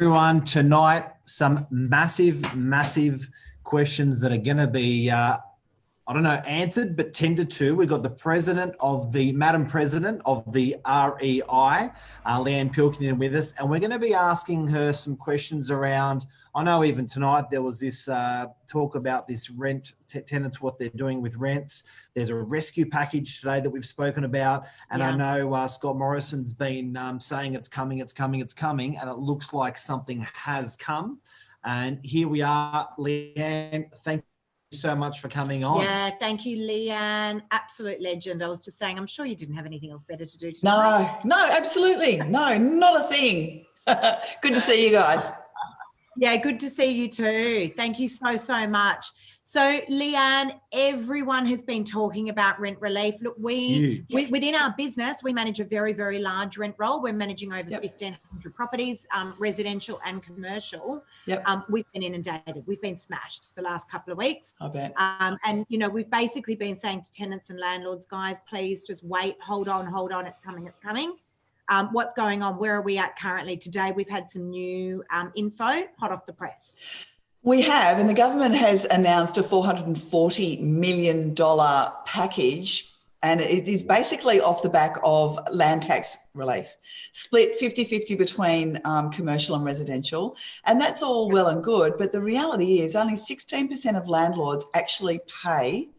everyone. Tonight, some massive questions that are going to be, answered, but tended to. We've got Madam President of the REI, Leanne Pilkington, with us, and we're going to be asking her some questions around, I know even tonight there was this talk about this rent, tenants, what they're doing with rents. There's a rescue package today that we've spoken about, and I know Scott Morrison's been saying it's coming, and it looks like something has come. And here we are, Leanne. Thank you so much for coming on. Yeah, thank you, Leanne. Absolute legend. I was just saying, I'm sure you didn't have anything else better to do tonight. No, absolutely. No, not a thing. Good to see you guys. Yeah, good to see you too. Thank you so much. So, Leanne, everyone has been talking about rent relief. Look, we within our business, we manage a very large rent roll. We're managing over 1,500 properties, residential and commercial. We've been inundated. We've been smashed the last couple of weeks. I bet. And, you know, we've basically been saying to tenants and landlords, guys, please just wait, hold on, it's coming. What's going on? Where are we at currently? Today, we've had some new info hot off the press. We have, and the government has announced a $440 million package, and it is basically off the back of land tax relief, split 50-50 between commercial and residential. And that's all well and good, but the reality is only 16% of landlords actually pay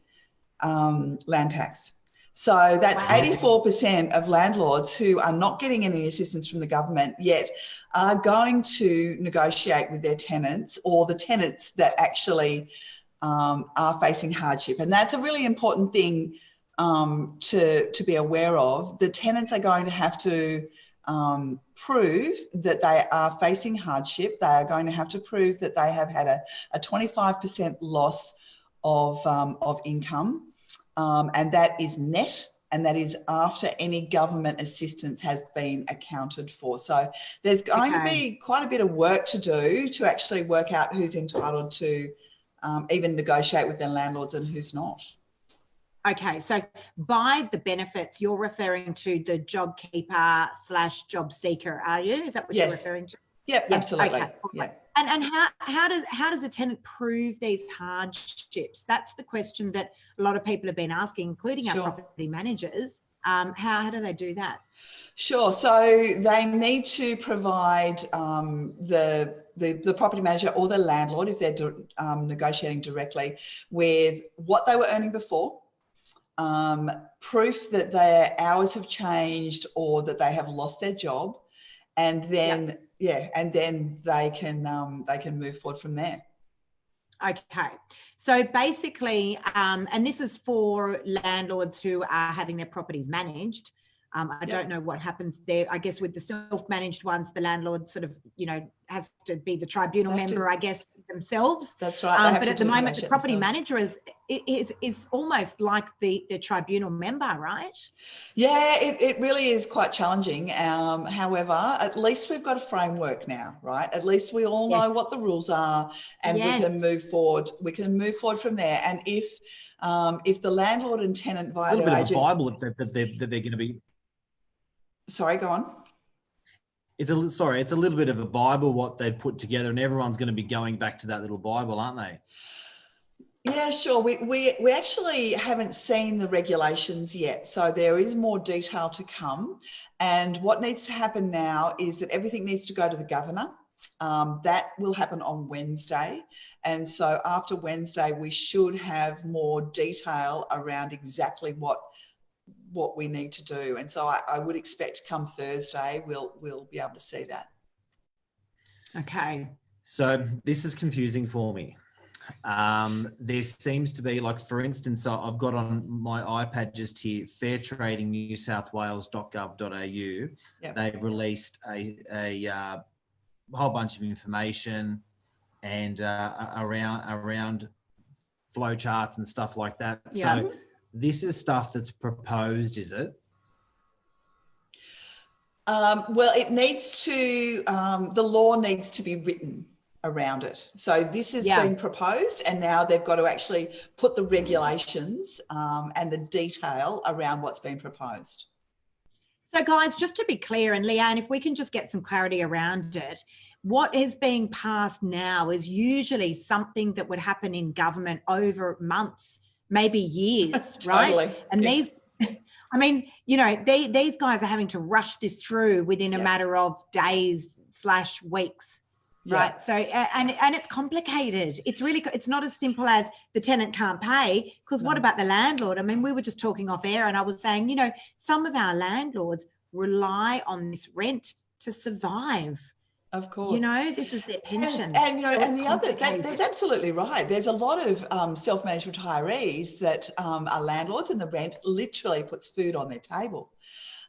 land tax. So that's 84% of landlords who are not getting any assistance from the government yet are going to negotiate with their tenants, or the tenants that actually are facing hardship. And that's a really important thing to be aware of. The tenants are going to have to prove that they are facing hardship. They are going to have to prove that they have had a 25% loss of income. And that is net, and that is after any government assistance has been accounted for. So there's going to be quite a bit of work to do to actually work out who's entitled to even negotiate with their landlords and who's not. Okay, so by the benefits, you're referring to the JobKeeper/job seeker, are you? Is that what you're referring to? Yep, absolutely. Okay. Yeah. And how does a tenant prove these hardships? That's the question that a lot of people have been asking, including our property managers. How do they do that? Sure. So they need to provide the property manager or the landlord, if they're negotiating directly, with what they were earning before, proof that their hours have changed or that they have lost their job, and then and then they can move forward from there. Okay, so basically, and this is for landlords who are having their properties managed. I don't know what happens there. I guess with the self-managed ones, the landlord sort of, you know, has to be the tribunal member, I guess, themselves. That's right. But at the moment, the property manager is almost like the tribunal member, right? Yeah, it really is quite challenging. However, at least we've got a framework now, right? At least we all know what the rules are, and we can move forward. We can move forward from there. And if the landlord and tenant via their agent, a Bible that they're going to be. Sorry, go on. It's a little bit of a Bible what they've put together, and everyone's going to be going back to that little Bible, aren't they? Yeah, sure. We actually haven't seen the regulations yet, so there is more detail to come. And what needs to happen now is that everything needs to go to the governor. That will happen on Wednesday, and so after Wednesday we should have more detail around exactly what we need to do. And so I would expect come Thursday we'll be able to see that. Okay. So this is confusing for me. There seems to be, like, for instance, I've got on my iPad just here, fairtradingnewsouthwales.gov.au. They've released a whole bunch of information and around flow charts and stuff like that. Yeah. So this is stuff that's proposed, is it? Well, it needs to, the law needs to be written around it. So this has been proposed, and now they've got to actually put the regulations and the detail around what's been proposed. So guys, just to be clear, and Leanne, if we can just get some clarity around it, what is being passed now is usually something that would happen in government over months, maybe years, right? Totally. And these, I mean, you know, these guys are having to rush this through within a matter of days/weeks. Right. So, and it's complicated. It's really, it's not as simple as the tenant can't pay, because what about the landlord? I mean, we were just talking off air and I was saying, you know, some of our landlords rely on this rent to survive. Of course. You know, this is their pension. And you know, and the other, that's absolutely right. There's a lot of self-managed retirees that are landlords, and the rent literally puts food on their table.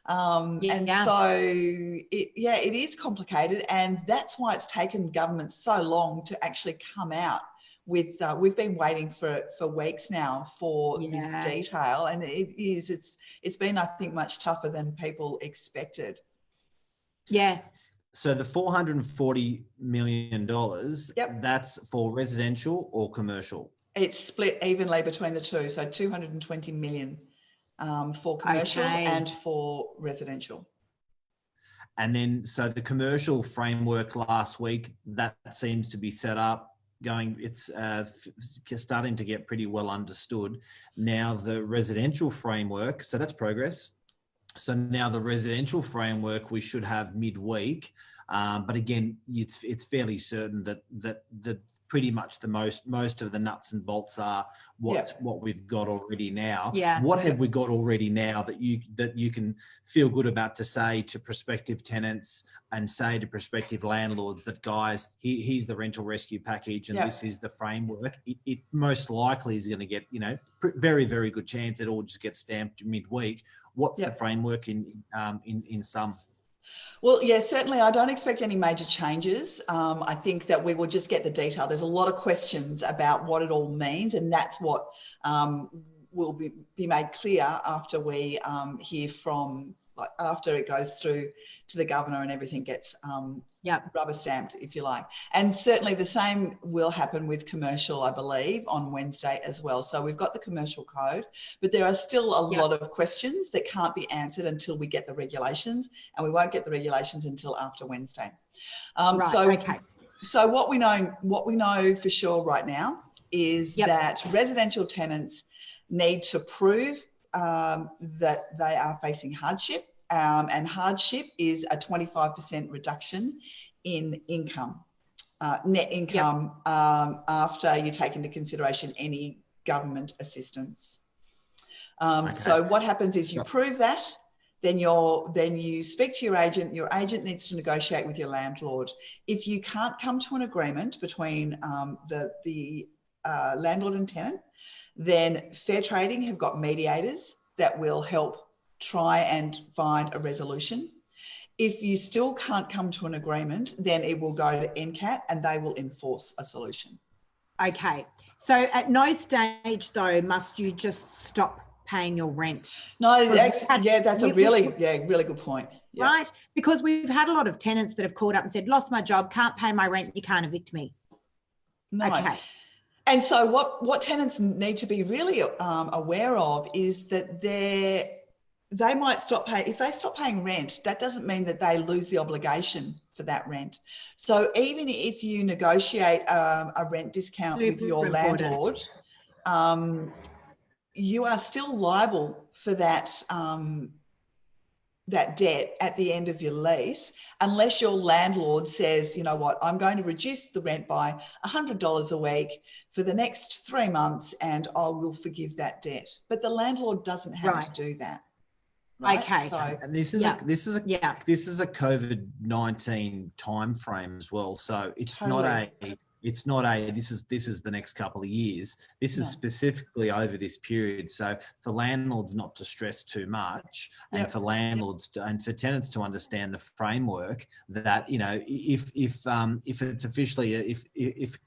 And so it is complicated, and that's why it's taken government so long to actually come out with we've been waiting for weeks now for this detail, and it's been, I think, much tougher than people expected. So the $440 million, that's for residential or commercial? It's split evenly between the two, so 220 million for commercial and for residential. And then, so the commercial framework last week, that seems to be set up, it's starting to get pretty well understood. Now the residential framework, so that's progress. So now the residential framework we should have midweek, but again, it's fairly certain that pretty much most of the nuts and bolts are what we've got already now. What have we got already now that you can feel good about to say to prospective tenants and say to prospective landlords that, guys, here's the rental rescue package and this is the framework. It most likely is going to get, you know, very, very good chance it all just gets stamped midweek. What's the framework in sum? Well, yeah, certainly I don't expect any major changes. I think that we will just get the detail. There's a lot of questions about what it all means, and that's what will be made clear after we hear from, like, after it goes through to the governor and everything gets rubber stamped, if you like. And certainly the same will happen with commercial, I believe, on Wednesday as well. So we've got the commercial code, but there are still a lot of questions that can't be answered until we get the regulations, and we won't get the regulations until after Wednesday. So what we know for sure right now is that residential tenants need to prove that they are facing hardship, and hardship is a 25% reduction in income, net income, after you take into consideration any government assistance. So what happens is you prove that, then you speak to your agent. Your agent needs to negotiate with your landlord. If you can't come to an agreement between the landlord and tenant, then Fair Trading have got mediators that will help try and find a resolution. If you still can't come to an agreement, then it will go to NCAT and they will enforce a solution. Okay. So at no stage, though, must you just stop paying your rent? No, that's a really good point. Yeah. Right? Because we've had a lot of tenants that have called up and said, lost my job, can't pay my rent, you can't evict me. No. Okay. And so what tenants need to be really aware of is that they might stop paying. If they stop paying rent, that doesn't mean that they lose the obligation for that rent. So even if you negotiate a rent discount with your landlord, you are still liable for that that debt at the end of your lease, unless your landlord says, you know what, I'm going to reduce the rent by $100 a week for the next 3 months and I will forgive that debt. But the landlord doesn't have to do that. Right? Okay. So, and this is a COVID-19 time frame as well. So it's not a this is the next couple of years. This is specifically over this period. So for landlords not to stress too much, and for landlords and for tenants to understand the framework that, you know, if it's officially if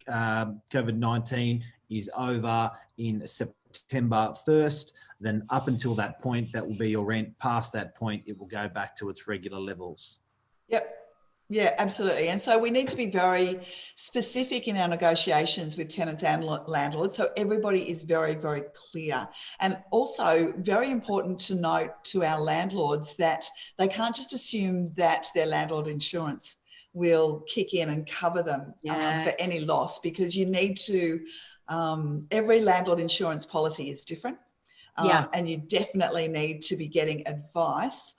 COVID-19 is over in September 1st, then up until that point, that will be your rent. Past that point, it will go back to its regular levels. Yep. Yeah, absolutely. And so we need to be very specific in our negotiations with tenants and landlords, so everybody is very, very clear. And also very important to note to our landlords that they can't just assume that their landlord insurance will kick in and cover them for any loss, because you need to, every landlord insurance policy is different. And you definitely need to be getting advice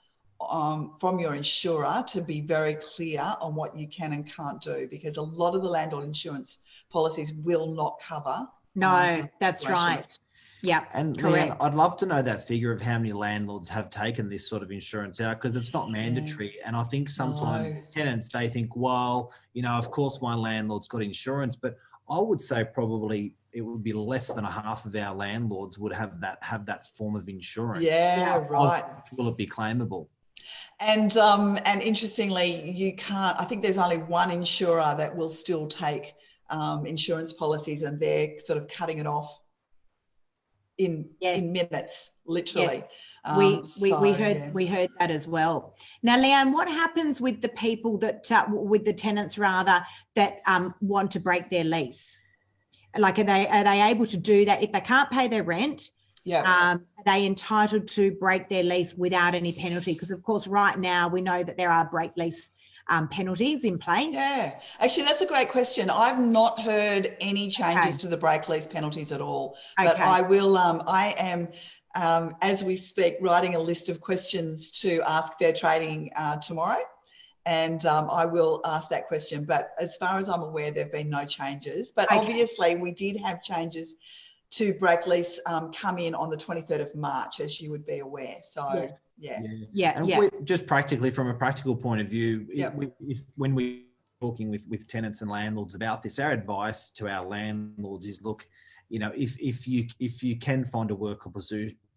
from your insurer to be very clear on what you can and can't do, because a lot of the landlord insurance policies will not cover. No, that's right. Yeah, and correct. Leanne, I'd love to know that figure of how many landlords have taken this sort of insurance out, because it's not mandatory. And I think sometimes tenants, they think, well, you know, of course my landlord's got insurance, but I would say probably it would be less than a half of our landlords would have that form of insurance. Yeah, right. Will it be claimable? And interestingly, you can't. I think there's only one insurer that will still take insurance policies, and they're sort of cutting it off in minutes, literally. Yes. We heard that as well. Now, Leanne, what happens with the people that with the tenants rather that want to break their lease? Like, are they able to do that if they can't pay their rent? Are they entitled to break their lease without any penalty? Because of course, right now we know that there are break lease penalties in place. Yeah, actually, that's a great question. I've not heard any changes to the break lease penalties at all. But I will. I am, as we speak, writing a list of questions to ask Fair Trading tomorrow. And I will ask that question. But as far as I'm aware, there have been no changes. But obviously, we did have changes to break lease come in on the 23rd of March, as you would be aware. So, just practically, from a practical point of view, when we're talking with tenants and landlords about this, our advice to our landlords is, look, you know, if you can find a workable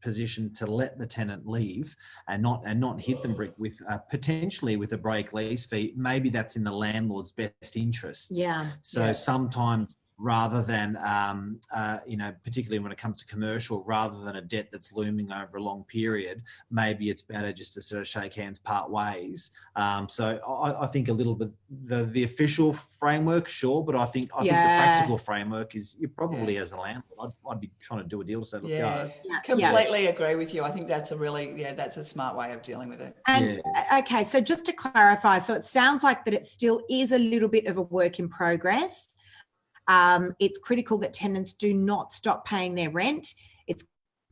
position to let the tenant leave and not hit them with potentially with a break lease fee, maybe that's in the landlord's best interests. Sometimes, rather than, you know, particularly when it comes to commercial, rather than a debt that's looming over a long period, maybe it's better just to sort of shake hands, part ways. So I think a little bit the official framework, sure, but I think the practical framework is you probably as a landlord, I'd be trying to do a deal to say, look, go. Completely agree with you. I think that's a really, that's a smart way of dealing with it. And okay, so just to clarify, so it sounds like that it still is a little bit of a work in progress. It's critical that tenants do not stop paying their rent. It's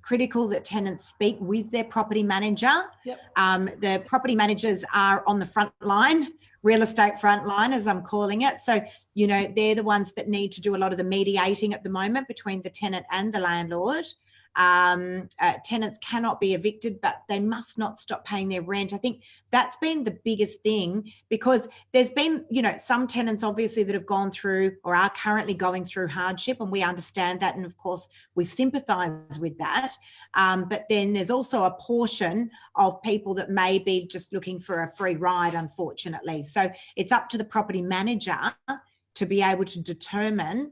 critical that tenants speak with their property manager. The property managers are on the front line, real estate front line, as I'm calling it. So, you know, they're the ones that need to do a lot of the mediating at the moment between the tenant and the landlord. Tenants cannot be evicted, but they must not stop paying their rent. I think that's been the biggest thing, because there's been, you know, some tenants obviously that have gone through or are currently going through hardship, and we understand that, and of course we sympathise with that. But then there's also a portion of people that may be just looking for a free ride, unfortunately. So it's up to the property manager to be able to determine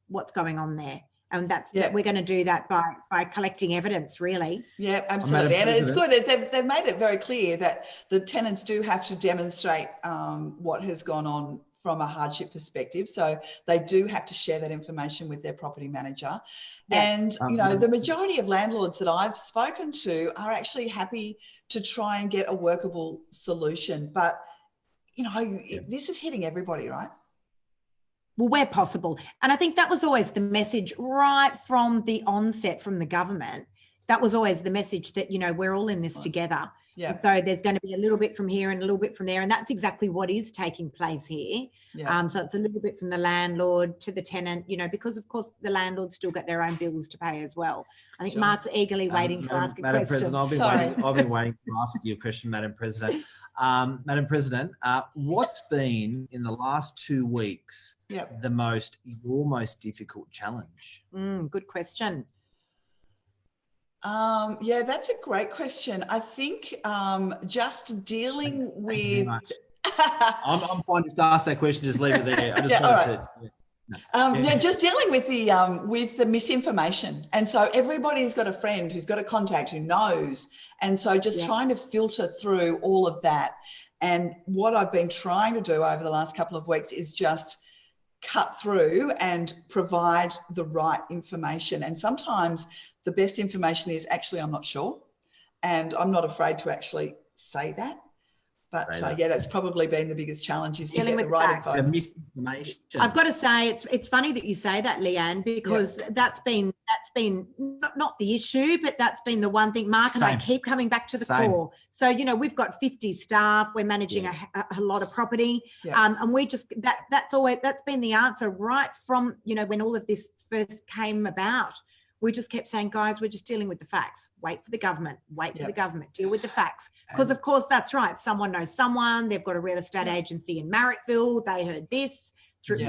what's going on there. And we're going to do that by collecting evidence, really. Yeah, absolutely. And it's good. They've made it very clear that the tenants do have to demonstrate what has gone on from a hardship perspective. So they do have to share that information with their property manager. And, you know, the majority of landlords that I've spoken to are actually happy to try and get a workable solution. But, you know, this is hitting everybody, right? Well, where possible. And I think that was always the message right from the onset from the government. That was always the message that, you know, we're all in this together. So there's going to be a little bit from here and a little bit from there. And that's exactly what is taking place here. So it's a little bit from the landlord to the tenant, you know, because of course the landlords still get their own bills to pay as well. I think Mark's eagerly waiting to ask a Madam question. President, I've been waiting to ask you a question, Madam President. Madam President, what's been in the last 2 weeks your most difficult challenge? Good question. That's a great question. I think just dealing with... I'm fine just to ask that question, just leave it there. I just wanted to... just dealing with the misinformation. And so everybody's got a friend who's got a contact who knows. And so just trying to filter through all of that And what I've been trying to do over the last couple of weeks is just cut through and provide the right information. And sometimes the best information is actually, I'm not sure. And I'm not afraid to actually say that. But yeah, that's probably been the biggest challenge, is to get the right info. Misinformation. I've got to say, it's funny that you say that, Leanne, because that's been not the issue, but that's been the one thing. Mark and I keep coming back to the core. So, you know, we've got 50 staff, we're managing a lot of property, and we just that's been the answer right from, you know, when all of this first came about. We just kept saying, guys, we're just dealing with the facts. Wait for the government. Wait for the government. Deal with the facts. Because, of course, that's right. Someone knows someone. They've got a real estate agency in Marrickville. They heard this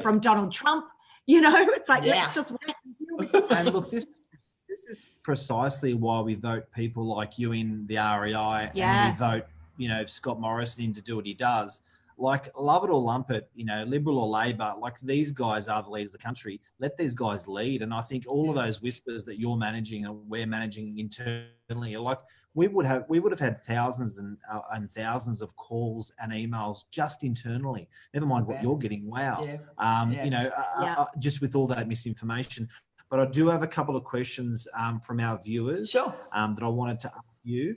from Donald Trump. You know, it's like, let's just wait and deal with it. And look, this is precisely why we vote people like you in the REI, and we vote, you know, Scott Morrison in to do what he does. Like, love it or lump it, you know, Liberal or Labor, like, these guys are the leaders of the country. Let these guys lead. And I think all of those whispers that you're managing and we're managing internally are like, we would have had thousands and thousands of calls and emails just internally. Never mind what you're getting. Wow. You know, just with all that misinformation. But I do have a couple of questions from our viewers that I wanted to ask you.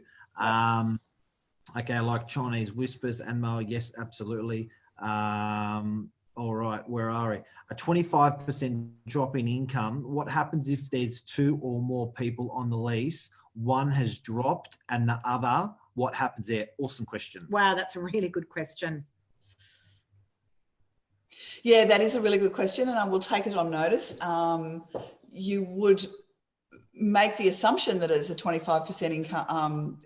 Okay, like Chinese whispers and Mo, yes, absolutely. All right, where are we? A 25% drop in income. What happens if there's 2 or more people on the lease? One has dropped and the other, what happens there? Awesome question. Wow, that's a really good question. Yeah, that is a really good question, and I will take it on notice. You would make the assumption that it's a 25% income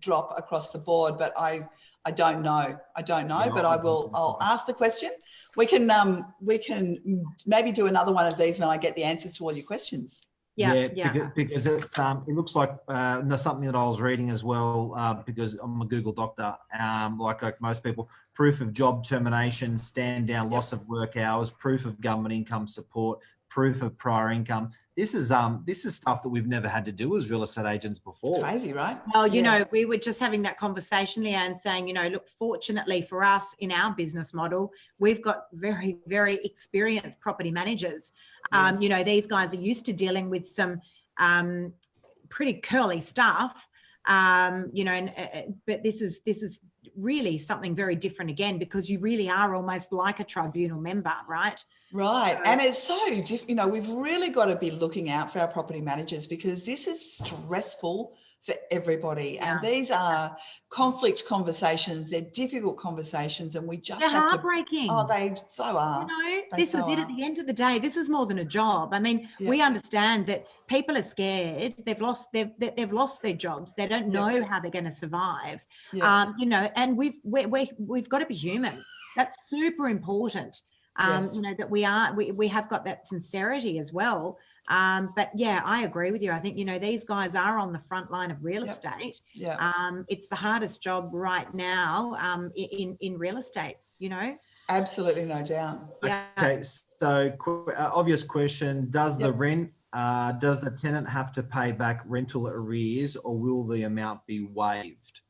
drop across the board, but I don't know. But I'll ask the question. We can maybe do another one of these when I get the answers to all your questions. Because it looks like there's something that I was reading as well, because I'm a Google doctor, like most people, proof of job termination, stand down, loss of work hours, proof of government income support, proof of prior income. This is stuff that we've never had to do as real estate agents before. Crazy, right? Well, you know, we were just having that conversation, Leanne, saying, you know, look, fortunately for us in our business model, we've got very, very experienced property managers. You know, these guys are used to dealing with some pretty curly stuff. You know, but this is really something very different again, because you really are almost like a tribunal member, right? Right. And it's so, you know, we've really got to be looking out for our property managers, because this is stressful for everybody. And these are conflict conversations. They're difficult conversations, and we just have heartbreaking. Oh, they so are. You know, this is it at the end of the day. This is more than a job. I mean, we understand that people are scared. They've lost their jobs. They don't know how they're going to survive. You know, and we've got to be human. That's super important. You know, that we have got that sincerity as well. But yeah, I agree with you. I think, you know, these guys are on the front line of real estate. It's the hardest job right now in real estate, you know. Absolutely, no doubt. Okay, so obvious question: does the tenant have to pay back rental arrears, or will the amount be waived?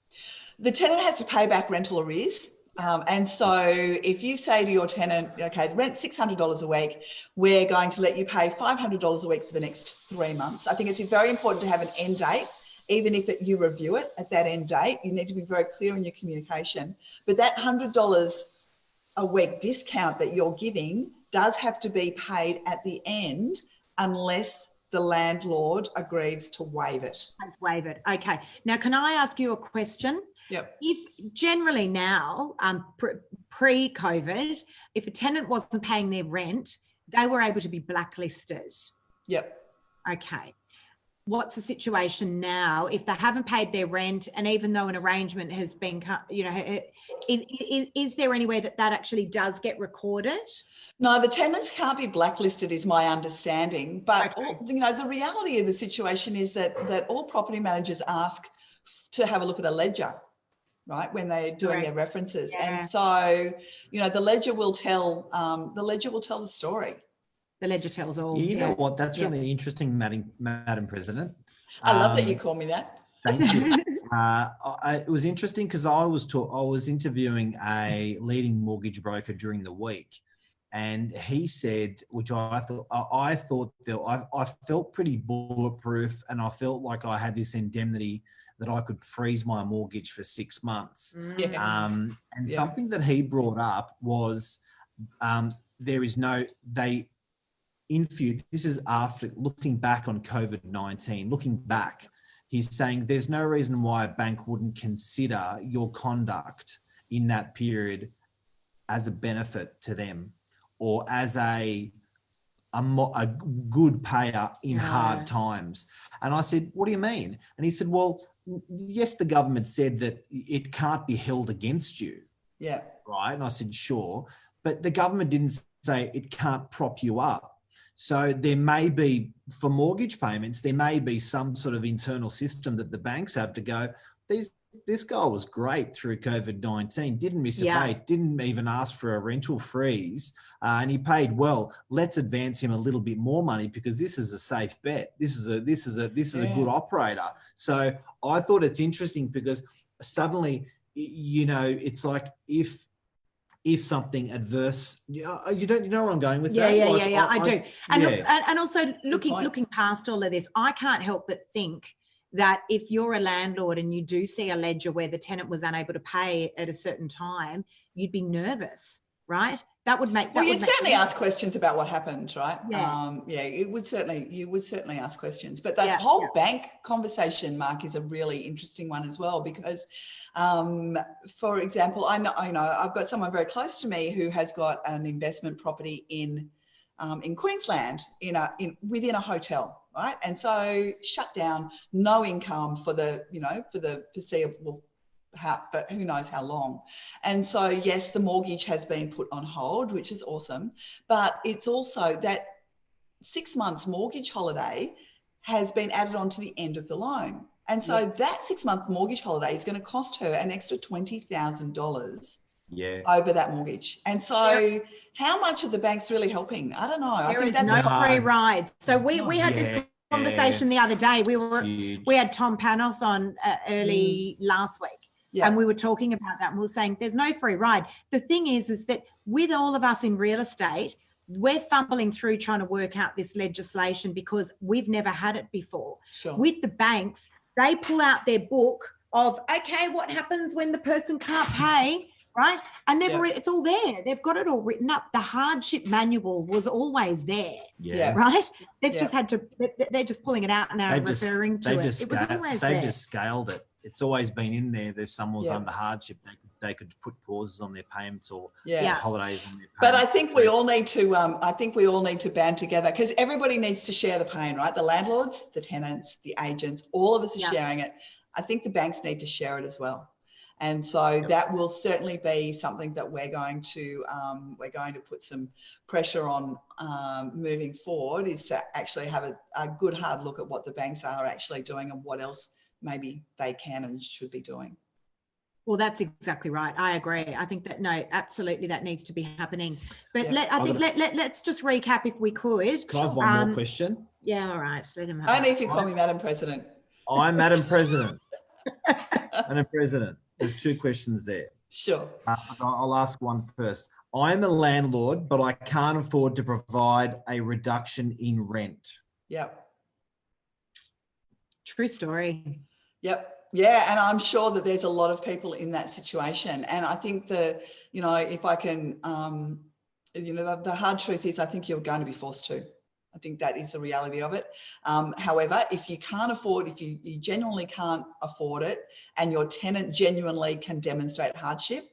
The tenant has to pay back rental arrears. And so if you say to your tenant, okay, the rent's $600 a week, we're going to let you pay $500 a week for the next 3 months. I think it's very important to have an end date. Even if you review it at that end date, you need to be very clear in your communication. But that $100 a week discount that you're giving does have to be paid at the end, unless the landlord agrees to waive it. Waive it. Okay. Now, can I ask you a question? Yep. If generally now, pre-COVID, if a tenant wasn't paying their rent, they were able to be blacklisted. Yep. Okay. What's the situation now if they haven't paid their rent, and even though an arrangement has been, you know, is there anywhere that actually does get recorded? No, the tenants can't be blacklisted, is my understanding. But you know, the reality of the situation is that all property managers ask to have a look at a ledger, right, when they're doing their references. And so, you know, the ledger will tell the story. The ledger tells all. You know what? That's really interesting, Madam President. I love that you call me that. Thank you. It was interesting because I was interviewing a leading mortgage broker during the week, and he said, which I felt pretty bulletproof, and I felt like I had this indemnity that I could freeze my mortgage for 6 months. And something that he brought up was this is after looking back on COVID-19, looking back, he's saying there's no reason why a bank wouldn't consider your conduct in that period as a benefit to them, or as a good payer in hard times. And I said, what do you mean? And he said, well, yes, the government said that it can't be held against you. Yeah. Right. And I said, sure. But the government didn't say it can't prop you up. So there may be, for mortgage payments, there may be some sort of internal system that the banks have to go, this guy was great through COVID-19, didn't miss a date, didn't even ask for a rental freeze, and he paid well. Let's advance him a little bit more money because this is a safe bet. This is a good operator. So I thought it's interesting because suddenly, it's like if something adverse, you know where I'm going with that? I do. And also looking past all of this, I can't help but think that if you're a landlord and you do see a ledger where the tenant was unable to pay at a certain time, you'd be nervous, right? That would make. You'd certainly ask questions about what happened, right? Yeah. You would certainly ask questions. But the whole bank conversation, Mark, is a really interesting one as well because, for example, I know I've got someone very close to me who has got an investment property in Queensland within a hotel. Right. And so shut down, no income for the foreseeable, but who knows how long. And so, yes, the mortgage has been put on hold, which is awesome. But it's also that 6 months mortgage holiday has been added on to the end of the loan. And so that 6 month mortgage holiday is going to cost her an extra $20,000 over that mortgage. And so how much are the banks really helping? I don't know. There is no free ride. So we had this conversation the other day. We had Tom Panos on early last week, and we were talking about that, and we were saying there's no free ride. The thing is that with all of us in real estate, we're fumbling through trying to work out this legislation because we've never had it before. Sure. With the banks, they pull out their book of, okay, what happens when the person can't pay? Right. And it's all there. They've got it all written up. The hardship manual was always there. Yeah. Right. They've just had to, they're just pulling it out now and referring to it. They've just scaled it. It's always been in there. If someone was under hardship, they could put pauses on their payments or holidays on their payments. But I think we all need to, band together because everybody needs to share the pain, right? The landlords, the tenants, the agents, all of us are sharing it. I think the banks need to share it as well. And so that will certainly be something that we're going to put some pressure on moving forward, is to actually have a good hard look at what the banks are actually doing and what else maybe they can and should be doing. Well, that's exactly right. I agree. I think that, absolutely that needs to be happening. But let's just recap if we could. Can I have one more question? Yeah, all right. Let him have Only if you call me Madam President. I'm Madam President. Madam President. There's two questions there. Sure. I'll ask one first. I'm a landlord, but I can't afford to provide a reduction in rent. Yep. True story. Yep. Yeah, and I'm sure that there's a lot of people in that situation. And I think if I can, the hard truth is I think you're going to be forced to. I think that is the reality of it. However, if you can't afford, if you genuinely can't afford it and your tenant genuinely can demonstrate hardship,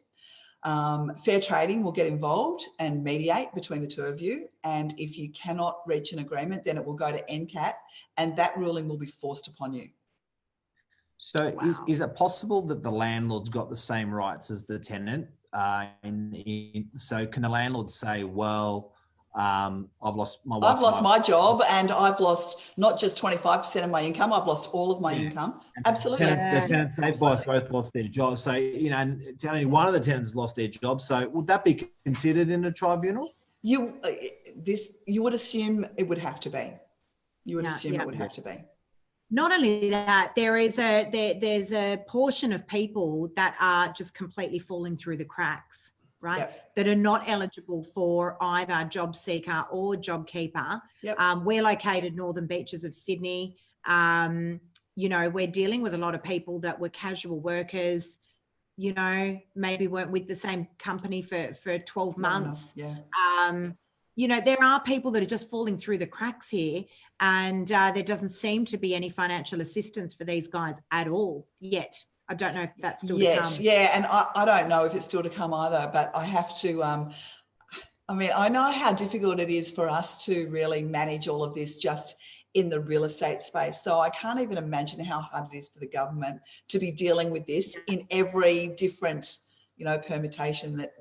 fair trading will get involved and mediate between the two of you. And if you cannot reach an agreement, then it will go to NCAT and that ruling will be forced upon you. So is it possible that the landlord's got the same rights as the tenant? So can the landlord say, well, I've lost my job and I've lost not just 25% of my income, I've lost all of my income. Absolutely. The tenants, they both lost their jobs. So, and only one of the tenants lost their job. So would that be considered in a tribunal? You would assume it would have to be. You would assume it would have to be. Not only that, there's a portion of people that are just completely falling through the cracks, right? Yep. That are not eligible for either job seeker or job keeper. Yep. We're located northern beaches of Sydney. You know, we're dealing with a lot of people that were casual workers, you know, maybe weren't with the same company for 12 months. Yeah. You know, there are people that are just falling through the cracks here, and there doesn't seem to be any financial assistance for these guys at all yet. I don't know if that's still to come. Yeah, and I don't know if it's still to come either, but I have to, I mean, I know how difficult it is for us to really manage all of this just in the real estate space. So I can't even imagine how hard it is for the government to be dealing with this in every different, you know, permutation that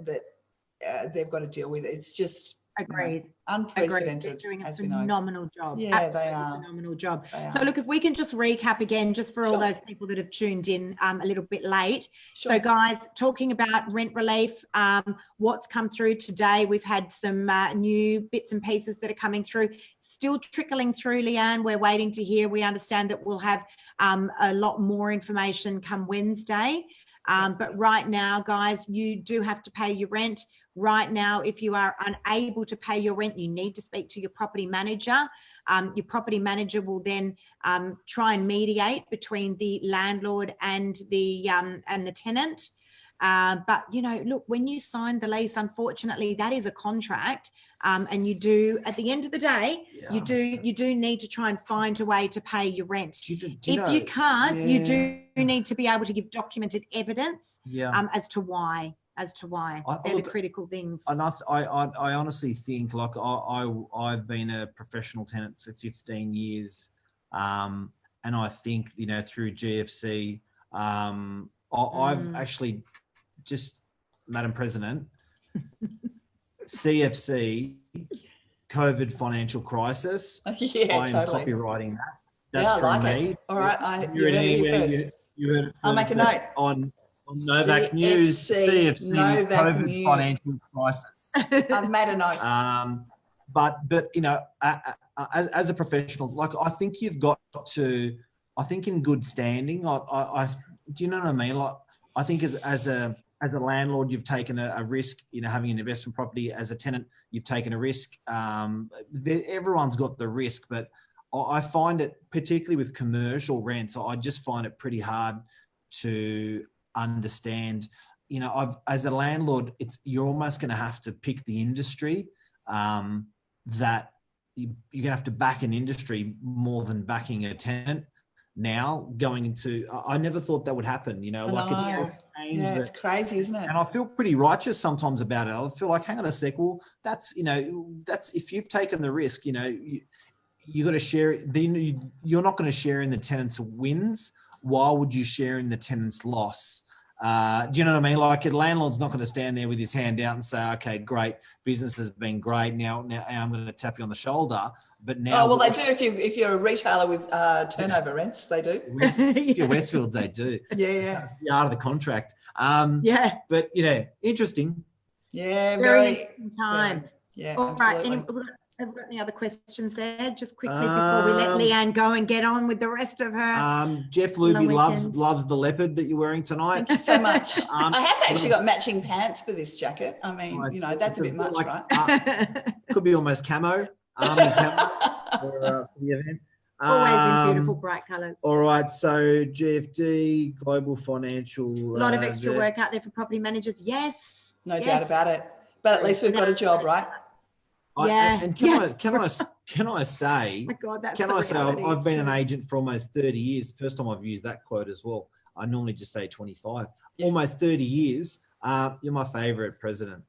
they've got to deal with. It's just, Agreed. you know, unprecedented. They're doing a as we know. phenomenal job. Yeah, Absolutely they are. Phenomenal job. They So are. look, if we can just recap again, just for all Sure. those people that have tuned in a little bit late. Sure. So guys, talking about rent relief, what's come through today, we've had some new bits and pieces that are coming through, still trickling through, Leanne. We're waiting to hear. We understand that we'll have a lot more information come Wednesday. But right now, guys, you do have to pay your rent. Right now, if you are unable to pay your rent, you need to speak to your property manager. Your property manager will then try and mediate between the landlord and the tenant. But, you know, look, when you sign the lease, unfortunately, that is a contract. And you do, at the end of the day, you do need to try and find a way to pay your rent. If you can't, you do need to be able to give documented evidence as to why. They're the critical things. And I honestly think, like, I've been a professional tenant for 15 years. And I think, you know, through GFC, I've actually just, Madam President, CFC, COVID financial crisis. Yeah, I'm totally. copywriting that. That's Yeah, I from like me. it. All right, You heard it here first. You heard it I'll make a note. On Novak News, CFC, Novak COVID News. financial crisis. I've made a note. But you know, as a professional, like, I think you've got to, I think in good standing, I do you know what I mean? Like, I think as a landlord, you've taken a risk, you know, having an investment property. As a tenant, you've taken a risk. Everyone's got the risk, but I find it, particularly with commercial rents, I just find it pretty hard to understand. You know, as a landlord, you're almost going to have to pick the industry that you're going to have to back an industry more than backing a tenant. Now going into, I never thought that would happen. You know, it's changed. Yeah, it's crazy, isn't it? And I feel pretty righteous sometimes about it. I feel like, hang on a sec. Well, that's, you know, that's, if you've taken the risk, you know, you got to share. Then you're not going to share in the tenant's wins. Why would you share in the tenant's loss? Do you know what I mean? Like, a landlord's not going to stand there with his hand out and say, okay, great, business has been great. Now I'm going to tap you on the shoulder. But now, oh, well, they do if you're a retailer with turnover rents, they do. If you're Westfields, they do. Yeah. That's the art of the contract. But, you know, interesting. Yeah, very interesting time. Yeah, all absolutely. right. Have we got any other questions there? Just quickly before we let Leanne go and get on with the rest of her. Jeff Luby loves the leopard that you're wearing tonight. Thank you so much. I have actually got matching pants for this jacket. I mean, you know, that's a bit much, right? Could be almost camo. Army camo for the event. Always in beautiful bright colours. All right, so GFD, Global Financial. A lot of extra work out there for property managers. Yes. No doubt about it. But at least we've got a job, right? Can I say? My God, that's can I say I've been an agent for almost 30 years. First time I've used that quote as well. I normally just say 25. Yeah. Almost 30 years. You're my favourite president.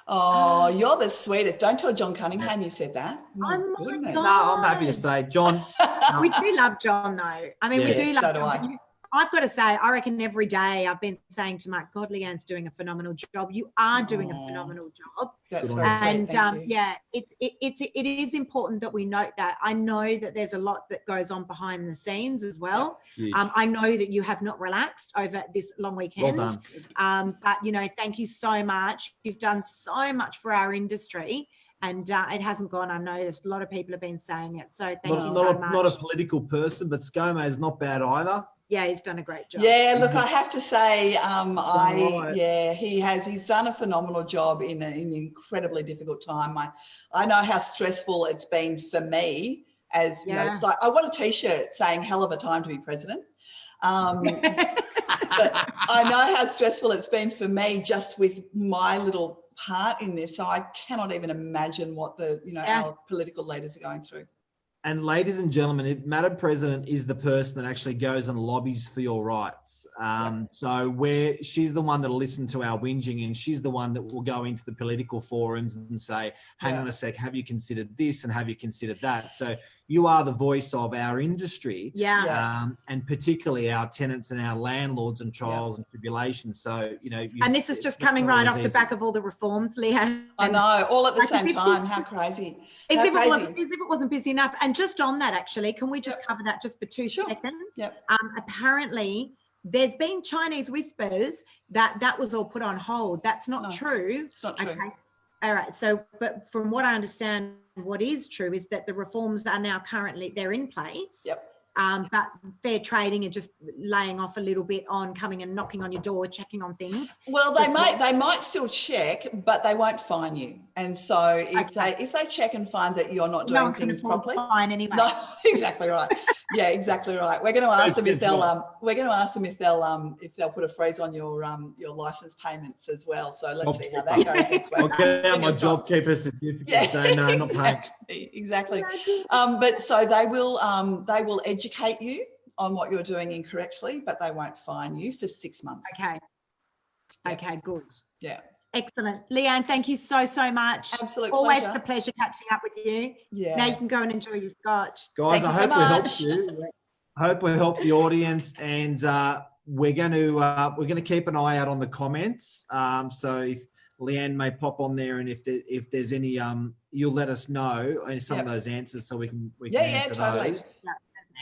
Oh, you're the sweetest. Don't tell John Cunningham you said that. Oh my God. No, I'm happy to say, John. We do love John, though. I mean, we do love so John. I've got to say, I reckon every day I've been saying to Mark, God, Leanne's doing a phenomenal job. You are doing a phenomenal job. That's very sweet. And yeah, it is important that we note that. I know that there's a lot that goes on behind the scenes as well. I know that you have not relaxed over this long weekend. Well done. But, you know, thank you so much. You've done so much for our industry. And it hasn't gone unnoticed. A lot of people have been saying it. So thank you so much. Not a political person, but ScoMo is not bad either. Yeah, he's done a great job. Yeah, look, I have to say, he's done a phenomenal job in an incredibly difficult time. I know how stressful it's been for me as, you know, like I want a t-shirt saying hell of a time to be president. But I know how stressful it's been for me just with my little part in this. So I cannot even imagine what our political leaders are going through. And ladies and gentlemen, Madam President is the person that actually goes and lobbies for your rights. So she's the one that'll listen to our whinging, and she's the one that will go into the political forums and say, hang on a sec, have you considered this and have you considered that? So you are the voice of our industry, and particularly our tenants and our landlords and trials and tribulations. So, you know. And this is just coming right off the back of all the reforms, Leanne. I know, all at the same time. How crazy. As if it wasn't busy enough. And just on that, actually, can we just cover that just for 2 seconds? Yep. Apparently, there's been Chinese whispers that was all put on hold. That's not true. It's not true. Okay. All right. So, but from what I understand, what is true is that the reforms are now they're in place. Yep. But fair trading and just laying off a little bit on coming and knocking on your door, checking on things. Well, they might still check, but they won't fine you. And so if they check and find that you're not doing things properly, fine anyway. No, exactly right. Yeah, exactly right. We're going to ask them if they'll put a freeze on your license payments as well. So let's see how that goes next week. I'll get out my JobKeeper certificate and say no, not paying. Exactly. But so they will educate you on what you're doing incorrectly, but they won't fine you for 6 months. Okay. Okay, good. Yeah. Excellent. Leanne, thank you so much. Absolute Always pleasure. a pleasure catching up with you. Yeah. Now you can go and enjoy your scotch. Guys, I hope we helped you. I hope we helped the audience, and we're going to keep an eye out on the comments. So if Leanne may pop on there, and if there's any, you'll let us know some of those answers so we can answer totally. those.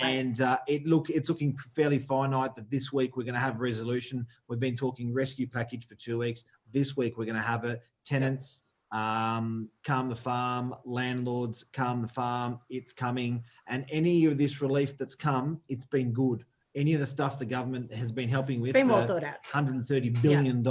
And it's looking fairly finite that this week we're going to have resolution. We've been talking rescue package for 2 weeks. This week we're going to have it. Tenants, calm the farm. Landlords, calm the farm. It's coming. And any of this relief that's come, it's been good. Any of the stuff the government has been helping with, it's been well thought out. $130 billion,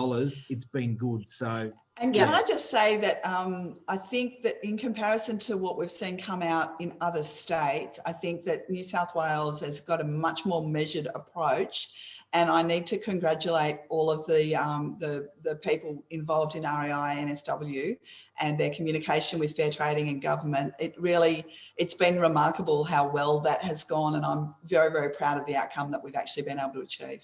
it's been good. So, and can I just say that I think that in comparison to what we've seen come out in other states, I think that New South Wales has got a much more measured approach. And I need to congratulate all of the people involved in REI and NSW and their communication with fair trading and government. It's been remarkable how well that has gone, and I'm very, very proud of the outcome that we've actually been able to achieve.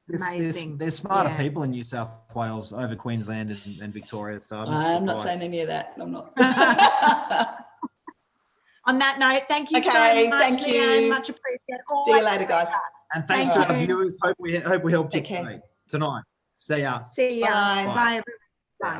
There's smarter people in New South Wales over Queensland and Victoria, so I'm not saying any of that. I'm not. On that note, thank you so much, thank you. Leanne. Much appreciated. See you later, guys. And thanks to our viewers. Hope we helped you tonight. See ya. See ya. Bye. Bye everyone.